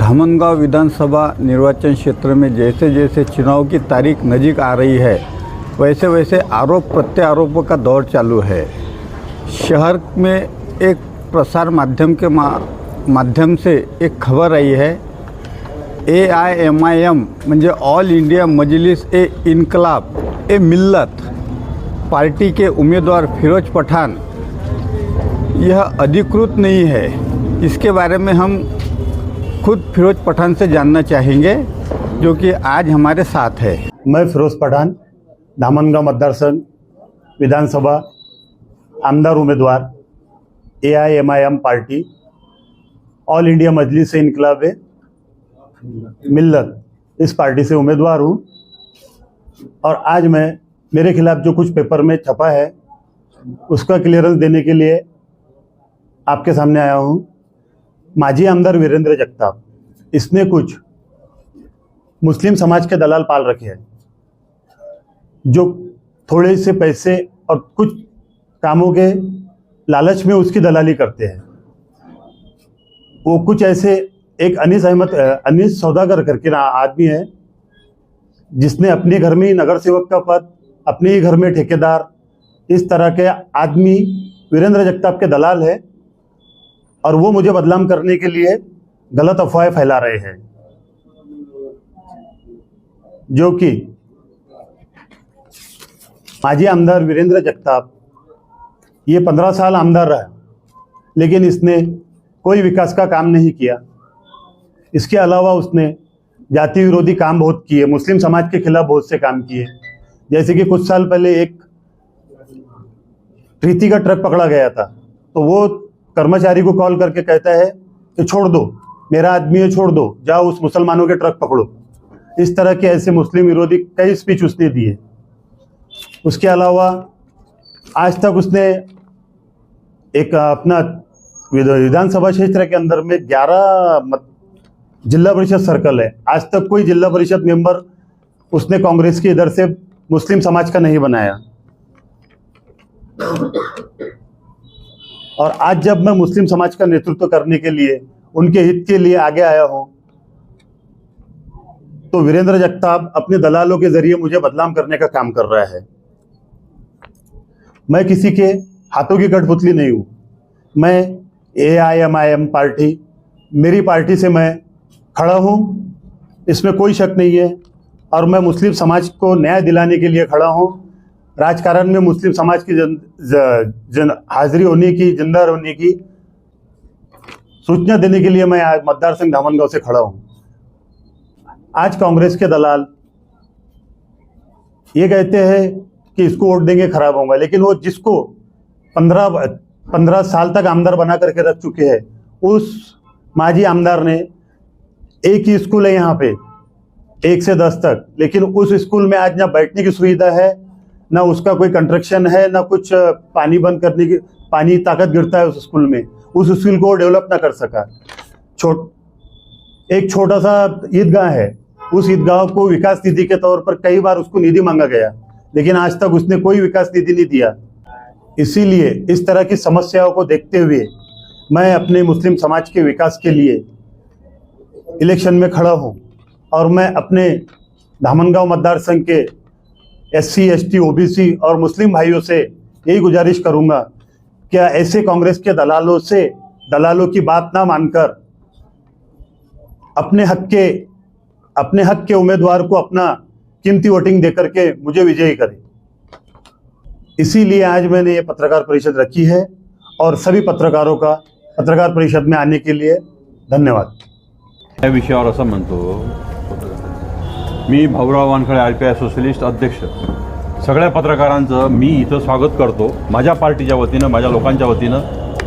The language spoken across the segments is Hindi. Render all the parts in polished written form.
धामनगांव विधानसभा निर्वाचन क्षेत्र में जैसे जैसे चुनाव की तारीख नज़दीक आ रही है वैसे वैसे आरोप प्रत्यारोपों का दौर चालू है। शहर में एक प्रसार माध्यम के माध्यम से एक खबर आई है। AIMIM म्हणजे ऑल इंडिया मजलिस ए इनकलाब ए मिल्लत पार्टी के उम्मीदवार फिरोज पठान यह अधिकृत नहीं है। इसके बारे में हम खुद फिरोज पठान से जानना चाहेंगे जो कि आज हमारे साथ है। मैं फिरोज पठान धामनगांव मतदार संघ विधानसभा आमदार उम्मीदवार AIMIM पार्टी ऑल इंडिया मजलिस इनकलाब मिल्लत इस पार्टी से उम्मीदवार हूँ। और आज मैं मेरे खिलाफ जो कुछ पेपर में छपा है उसका क्लियरेंस देने के लिए आपके सामने आया हूँ। माजी आमदार वीरेंद्र जगताप इसने कुछ मुस्लिम समाज के दलाल पाल रखे हैं जो थोड़े से पैसे और कुछ कामों के लालच में उसकी दलाली करते हैं। वो कुछ ऐसे एक अनीस सौदागर करके आदमी है जिसने अपने घर में ही नगर सेवक का पद, अपने ही घर में ठेकेदार, इस तरह के आदमी वीरेंद्र जगताप के दलाल है और वो मुझे बदनाम करने के लिए गलत अफवाहें फैला रहे हैं। जो कि माजी आमदार वीरेंद्र जगताप ये 15 साल आमदार रहा लेकिन इसने कोई विकास का काम नहीं किया। इसके अलावा उसने जाति विरोधी काम बहुत किए, मुस्लिम समाज के खिलाफ बहुत से काम किए। जैसे कि कुछ साल पहले एक प्रीति का ट्रक पकड़ा गया था तो वो कर्मचारी को कॉल करके कहता है कि छोड़ दो, मेरा आदमी है, छोड़ दो, जाओ उस मुसलमानों के ट्रक पकड़ो। इस तरह के ऐसे मुस्लिम विरोधी कई स्पीच उसने दिए। उसके अलावा आज तक उसने एक अपना विधानसभा क्षेत्र के अंदर में 11 जिला परिषद सर्कल है, आज तक कोई जिला परिषद मेंबर उसने कांग्रेस की इधर से मुस्लिम समाज का नहीं बनाया। और आज जब मैं मुस्लिम समाज का नेतृत्व करने के लिए उनके हित के लिए आगे आया हूं तो वीरेंद्र जगताप अपने दलालों के जरिए मुझे बदनाम करने का काम कर रहा है। मैं किसी के हाथों की कठपुतली नहीं हूं। मैं AIMIM पार्टी, मेरी पार्टी से मैं खड़ा हूं, इसमें कोई शक नहीं है। और मैं मुस्लिम समाज को न्याय दिलाने के लिए खड़ा हूं। राजकारण में मुस्लिम समाज की हाजिरी होने की, जिंदा होने की सूचना देने के लिए मैं आज मतदार संघ धामनगांव से खड़ा हूं। आज कांग्रेस के दलाल ये कहते हैं कि इसको वोट देंगे खराब होगा, लेकिन वो जिसको 15 साल तक आमदार बना करके रख चुके हैं उस माजी आमदार ने एक ही स्कूल है यहाँ पे 1 से 10 तक, लेकिन उस स्कूल में आज ना बैठने की सुविधा है, ना उसका कोई कंस्ट्रक्शन है, ना कुछ पानी बंद करने की, पानी ताकत गिरता है उस स्कूल में, उस स्कूल को डेवलप ना कर सका। एक छोटा सा ईदगाह है, उस ईदगाह को विकास निधि के तौर पर कई बार उसको निधि मांगा गया लेकिन आज तक उसने कोई विकास निधि नहीं दिया। इसीलिए इस तरह की समस्याओं को देखते हुए मैं अपने मुस्लिम समाज के विकास के लिए इलेक्शन में खड़ा हूं और मैं अपने धामनगांव मतदार संघ के SC ST OBC और मुस्लिम भाइयों से यही गुजारिश करूंगा क्या ऐसे कांग्रेस के दलालों की बात ना मानकर अपने हक के उम्मीदवार को अपना कीमती वोटिंग देकर के मुझे विजयी करें। इसीलिए आज मैंने ये पत्रकार परिषद रखी है और सभी पत्रकारों का पत्रकार परिषद में आने के लिए धन्यवाद। या विषयावर असं म्हणतो, मी भाऊराव वानखडे RPI सोशलिस्ट अध्यक्ष सगळ्या पत्रकारांचं मी इथं स्वागत करतो, माझ्या पार्टीच्या वतीनं, माझ्या लोकांच्या वतीनं,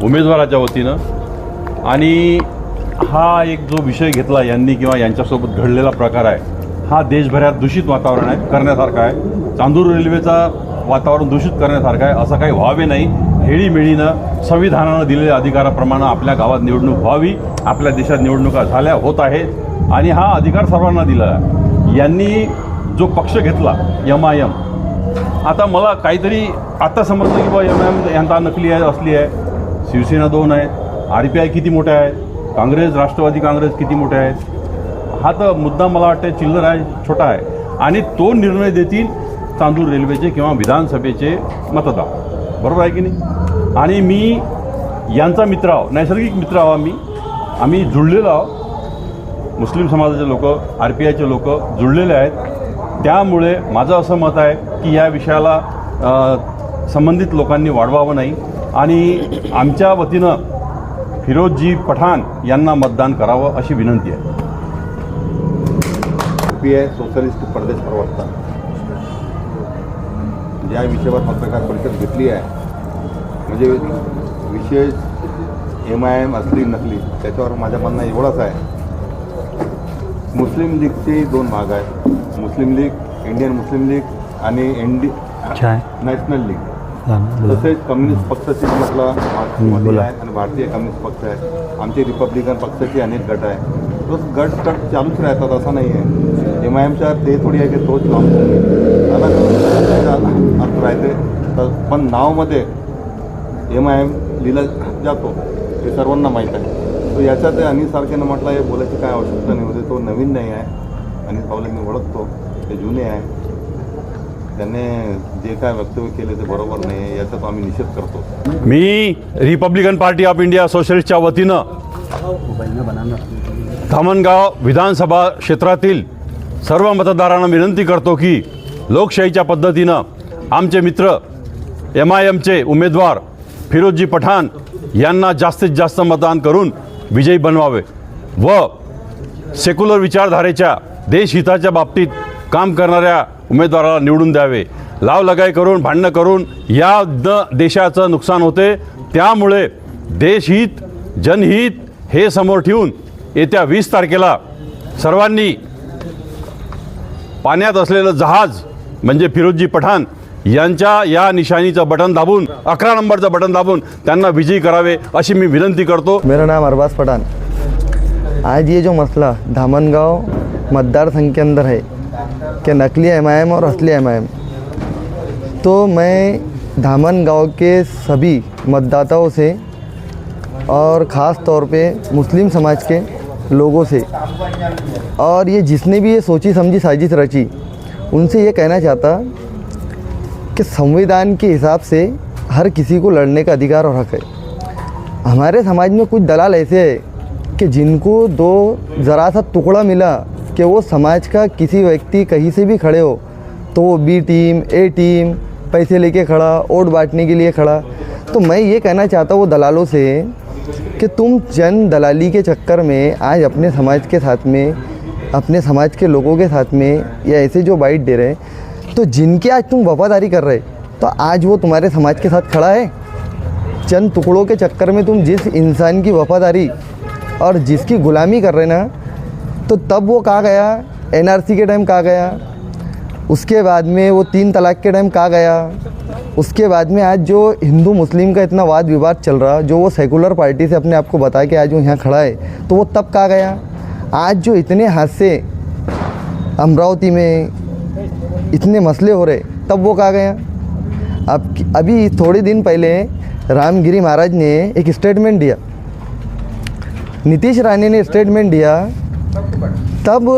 उमेदवाराच्या वतीनं। आणि हा एक जो विषय घेतला यांनी किंवा यांच्यासोबत घडलेला प्रकार आहे हा देशभरात दूषित वातावरण आहे, करण्यासारखा आहे। चांदूर रेल्वेचा वातावरण दूषित करण्यासारखं आहे, असं काही व्हावे नाही। हेळीमेळीनं संविधानानं दिलेल्या अधिकाराप्रमाणे आपल्या गावात निवडणूक व्हावी, आपल्या देशात निवडणुका झाल्या होत आहेत आणि हा अधिकार सर्वांना दिला। यांनी जो पक्ष घेतला MIM, आता मला काहीतरी आता समजलं की MIM यांचा नकली आहे, असली आहे। शिवसेना 2 आहे, RPI किती मोठा आहे, काँग्रेस, राष्ट्रवादी काँग्रेस किती मोठे आहेत हा तर मुद्दा मला वाटतं चिल्लर आहे, छोटा आहे. आणि तो निर्णय देतील चांदूर रेल्वेचे किंवा विधानसभेचे मतदार, बरोबर आहे की नाही. आणि मी यांचा मित्र आहो, नैसर्गिक मित्र आहो. आम्ही जुळलेलो आहो. मुस्लिम समाजाचे लोक, RPIचे लोक जुळलेले आहेत. त्यामुळे माझं असं मत आहे की या विषयाला संबंधित लोकांनी वाढवावं नाही आणि आमच्या वतीनं फिरोजजी पठाण यांना मतदान करावं अशी विनंती आहे. RPI सोशलिस्ट प्रदेश प्रवक्ता या विषयावर पत्रकार परिषद घेतली आहे. म्हणजे विशेष MIM असली नकली त्याच्यावर माझं म्हणणं एवढंच आहे. मुस्लिम लीगचे दोन भाग आहेत, मुस्लिम लीग, इंडियन मुस्लिम लीग आणि नॅशनल लीग. तसेच कम्युनिस्ट पक्षाचे म्हटलं मार्क्सवादी आहे आणि भारतीय कम्युनिस्ट पक्ष आहे. आमचे रिपब्लिकन पक्षाचे अनेक गट आहे. तो गट चालूच राहतात असं नाही आहे. MIMच्या ते थोडी आहे की तोच लांब अर्थ राहते. तर पण नावमध्ये MIM लिहिला जातो हे सर्वांना माहीत आहे. तो याच्यात अनिसारखेनं म्हटलं हे बोलायची काय आवश्यकता नाही होती. तो नवीन नाही आहे आणि पावले मी ओळखतो, ते जुने आहे. त्यांनी जे काय वक्तव्य केले ते बरोबर नाही आहे, याचा तो आम्ही निषेध करतो. मी रिपब्लिकन पार्टी ऑफ इंडिया सोशलिस्टच्या वतीनं धामणगाव विधानसभा क्षेत्रातील सर्व मतदारांना विनंती करतो की लोकशाहीच्या पद्धतीनं आमचे मित्र MIMचे उमेदवार फिरोजजी पठाण यांना जास्तीत जास्त मतदान करून विजयी बनवावे व सेक्युलर विचारधारेच्या देशहिताच्या बाबतीत काम करणाऱ्या उमेदवाराला निवडून द्यावे. लावलगाई करून, भांडणं करून या देशाचं नुकसान होते. त्यामुळे देशहित, जनहित हे समोर ठेवून येत्या 20 तारखेला सर्वांनी पाण्यात असलेलं जहाज म्हणजे फिरोजजी पठाण यांच्या या निशाणीचं बटन दाबून 11 नंबरचं बटन दाबून त्यांना विजयी करावे अशी मी विनंती करतो. मेरा नाम अरबाज पठान. आज ये जो मसला धामनगांव मतदार संघ के अंदर है कि नकली MIM और असली MIM, तो मैं धामनगांव के सभी मतदाताओं से और ख़ास तौर पे मुस्लिम समाज के लोगों से और ये जिसने भी ये सोची समझी साजिश रची उनसे ये कहना चाहता कि संविधान के हिसाब से हर किसी को लड़ने का अधिकार और हक है. हमारे समाज में कुछ दलाल ऐसे हैं कि जिनको दो ज़रा सा टुकड़ा मिला कि वो समाज का किसी व्यक्ति कहीं से भी खड़े हो तो वो B टीम A टीम पैसे लेके खड़ा, वोट बांटने के लिए खड़ा. तो मैं ये कहना चाहता हूँ वो दलालों से कि तुम जन दलाली के चक्कर में आज अपने समाज के साथ में, अपने समाज के लोगों के साथ में या ऐसे जो बाइट दे रहे हैं, तो जिनकी आज तुम वफादारी कर रहे तो आज वो तुम्हारे समाज के साथ खड़ा है. चंद टुकड़ों के चक्कर में तुम जिस इंसान की वफादारी और जिसकी गुलामी कर रहे ना, तो तब वो कहाँ गया, NRC के टाइम कहाँ गया, उसके बाद में वो 3 तलाक के टाइम कहाँ गया, उसके बाद में आज जो हिंदू मुस्लिम का इतना वाद विवाद चल रहा, जो वो सेकुलर पार्टी से अपने आप को बता के आज वो यहाँ खड़ा है, तो वो तब कहाँ गया. आज जो इतने हादसे अमरावती में इतने मसले हो रहे, तब वो कहाँ गया. अब अभी थोड़े दिन पहले रामगिरी महाराज ने एक स्टेटमेंट दिया, नीतीश राणे ने स्टेटमेंट दिया, तब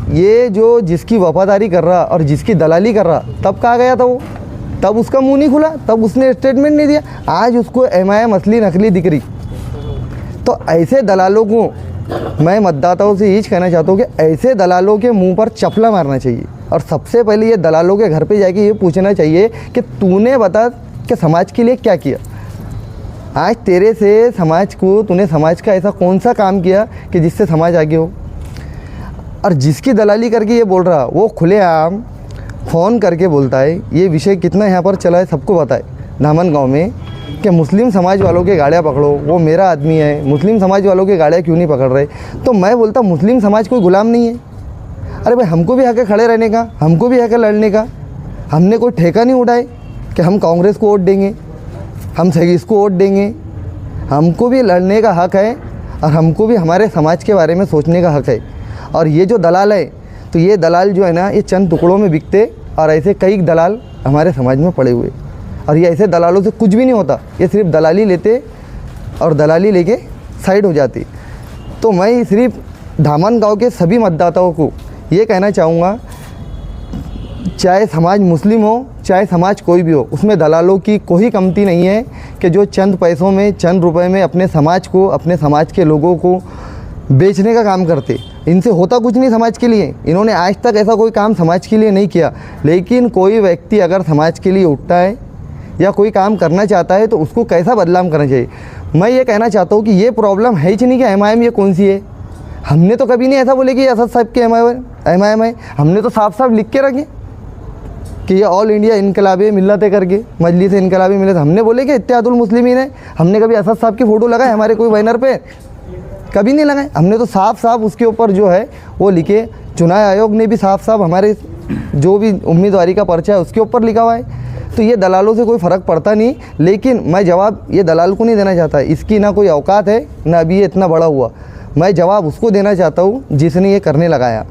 ये जो जिसकी वफादारी कर रहा और जिसकी दलाली कर रहा तब कहाँ गया था वो. तब उसका मुंह नहीं खुला, तब उसने स्टेटमेंट नहीं दिया. आज उसको MIM असली नकली दिख रही. तो ऐसे दलालों को मैं मतदाताओं से यही कहना चाहता हूँ कि ऐसे दलालों के मुंह पर चपला मारना चाहिए और सबसे पहले ये दलालों के घर पे जाके ये पूछना चाहिए कि तूने बता कि समाज के लिए क्या किया. आज तेरे से समाज को, तूने समाज का ऐसा कौन सा काम किया कि जिससे समाज आगे हो. और जिसकी दलाली करके ये बोल रहा वो खुलेआम फ़ोन करके बोलता है. ये विषय कितना यहाँ पर चला है सबको पता है धामनगांव में कि मुस्लिम समाज वालों के गाड़ियाँ पकड़ो, वो मेरा आदमी है, मुस्लिम समाज वालों के गाड़ियाँ क्यों नहीं पकड़ रहे. तो मैं बोलता मुस्लिम समाज कोई गुलाम नहीं है. अरे भाई हमको भी हक है खड़े रहने का, हमको भी हक है लड़ने का. हमने कोई ठेका नहीं उठाए कि हम कांग्रेस को वोट देंगे, हम इसको वोट देंगे. हमको भी लड़ने का हक है और हमको भी हमारे समाज के बारे में सोचने का हक है. और ये जो दलाल है, तो ये दलाल जो है ना, ये चंद टुकड़ों में बिकते और ऐसे कई दलाल हमारे समाज में पड़े हुए. और ये ऐसे दलालों से कुछ भी नहीं होता, ये सिर्फ दलाली लेते और दलाली लेके साइड हो जाती. तो मैं सिर्फ धामन गांव के सभी मतदाताओं को ये कहना चाहूँगा, चाहे समाज मुस्लिम हो चाहे समाज कोई भी हो, उसमें दलालों की कोई कमती नहीं है कि जो चंद पैसों में चंद रुपए में अपने समाज को, अपने समाज के लोगों को बेचने का काम करते। इनसे होता कुछ नहीं समाज के लिए, इन्होंने आज तक ऐसा कोई काम समाज के लिए नहीं किया। लेकिन कोई व्यक्ति अगर समाज के लिए उठता है या कोई काम करना चाहता है तो उसको कैसा बदनाम करना चाहिए। मैं ये कहना चाहता हूँ कि ये प्रॉब्लम है ही नहीं कि MIM ये कौन सी है। हमने तो कभी नहीं ऐसा बोले कि असद साहब के MIM है। हमने तो साफ साफ लिख के रखे कि ये ऑल इंडिया इनकलाबी मिल्लत है करके, मजलिस इनकलाबी मिल्लत। हमने बोले कि इत्तेहादुल मुस्लिमीन है। हमने कभी असद साहब की फ़ोटो लगाए हमारे कोई बैनर पे? कभी नहीं लगाए। हमने तो साफ साफ उसके ऊपर जो है वो लिखे। चुनाव आयोग ने भी साफ साफ हमारे जो भी उम्मीदवारी का पर्चा है उसके ऊपर लिखा हुआ है। तो ये दलालों से कोई फ़र्क पड़ता नहीं। लेकिन मैं जवाब ये दलाल को नहीं देना चाहता, इसकी ना कोई औकात है ना अभी ये इतना बड़ा हुआ। मैं जवाब उसको देना चाहता हूँ जिसने ये करने लगाया।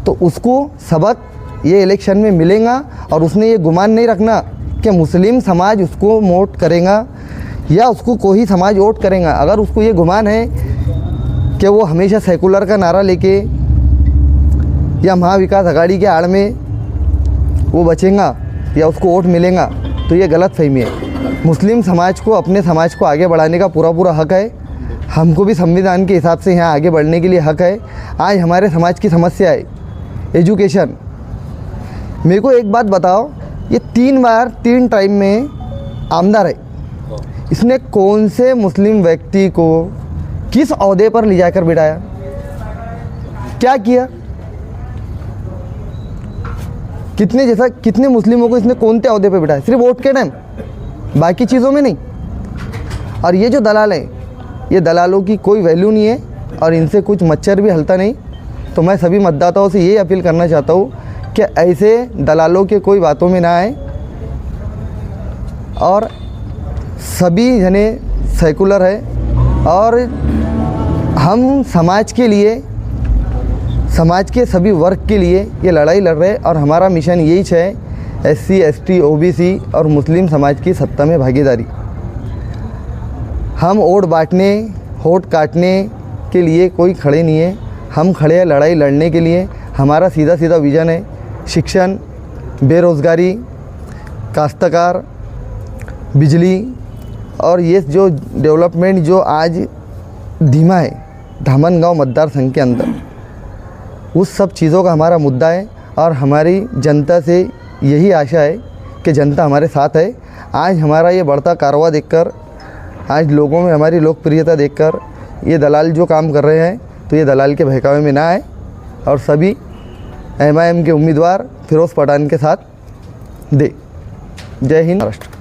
तो उसको सबक ये इलेक्शन में मिलेगा और उसने ये गुमान नहीं रखना कि मुस्लिम समाज उसको वोट करेगा या उसको कोई समाज वोट करेगा। अगर उसको ये गुमान है कि वो हमेशा सेकुलर का नारा लेके या महाविकास आघाड़ी के आड़ में वो बचेगा या उसको वोट मिलेगा, तो ये गलत फहमी है। मुस्लिम समाज को, अपने समाज को आगे बढ़ाने का पूरा हक है। हमको भी संविधान के हिसाब से यहाँ आगे बढ़ने के लिए हक है। आज हमारे समाज की समस्या है एजुकेशन। मेरे को एक बात बताओ, ये 3 बार 3 टाइम में आमदार है, इसने कौन से मुस्लिम व्यक्ति को किस ओहदे पर ले जाकर बिठाया? क्या किया? कितने मुस्लिमों को इसने कौन से ओहदे पर बिठाया? सिर्फ वोट के टाइम, बाकी चीज़ों में नहीं। और ये जो दलाल हैं, ये दलालों की कोई वैल्यू नहीं है और इनसे कुछ मच्छर भी हलता नहीं। तो मैं सभी मतदाताओं से ये अपील करना चाहता हूँ कि ऐसे दलालों के कोई बातों में ना आए और सभी जने सेकुलर है और हम समाज के लिए, समाज के सभी वर्ग के लिए ये लड़ाई लड़ रहे हैं। और हमारा मिशन यही है, SC ST OBC और मुस्लिम समाज की सत्ता में भागीदारी। हम वोट बांटने, वोट काटने के लिए कोई खड़े नहीं है। हम खड़े हैं लड़ाई लड़ने के लिए। हमारा सीधा विज़न है शिक्षण, बेरोज़गारी, काश्तकार, बिजली और ये जो डेवलपमेंट जो आज धीमा है धामन गांव मतदार संघ के अंदर, उस सब चीज़ों का हमारा मुद्दा है। और हमारी जनता से यही आशा है कि जनता हमारे साथ है। आज हमारा ये बढ़ता कारवा देखकर, आज लोगों में हमारी लोकप्रियता देखकर ये दलाल जो काम कर रहे हैं, तो ये दलाल के बहकावे में ना आए और सभी MIM के उम्मीदवार फिरोज़ पठान के साथ दे। जय हिंद, महाराष्ट्र।